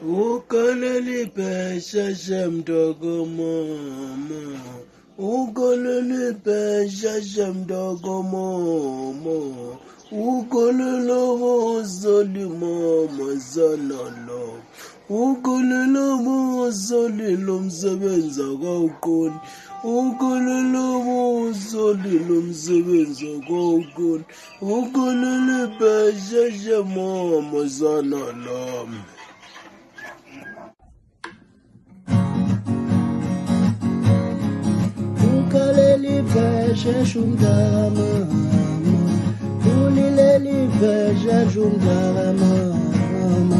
Ukolele pesha mdogo mama. Ukolele pesha mdogo mama. Ukolele mozoli mama zanalo. Ukolele mozoli lomsebenza kawuqoni. Ukolele mozoli lomsebenza kawuqoni. Ukolele pesha mama zanalo. Ukaleli pesha shumdara mama, ulileli pesha shumdara mama,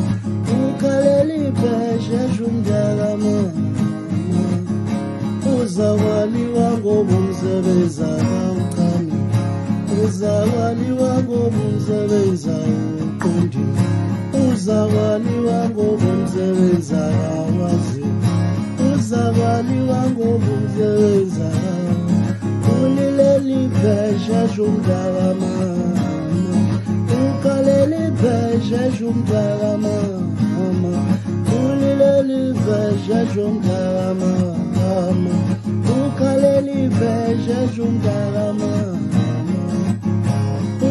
ukaleli pesha shumdara mama, uzawali wango bumsebenza kawuqani, uzawali wango bumsebenza uqondi, uzawali wango bumsebenza kawazi, uzawali wango bumsebenza ulileli pesha shumdara mama, ukaleli pesha shumdara mama, ulileli pesha shumdara mama, ukaleli pesha shumdara mama,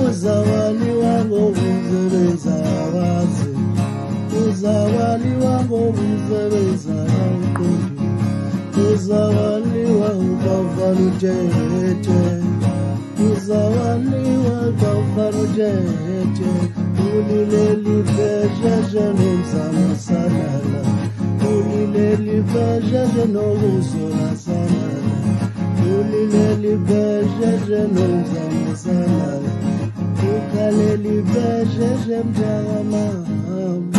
uzawali wango bumsebenza wazi, uzawali wango bumsebenza kakundi, uzawali wakafanu jete, uzawali wakafanu jete, ulileli pesha jenomzama salala, ulileli pesha jenogusola salala, ulileli pesha jenomzama salala, ukaleli pesha jemjama mama.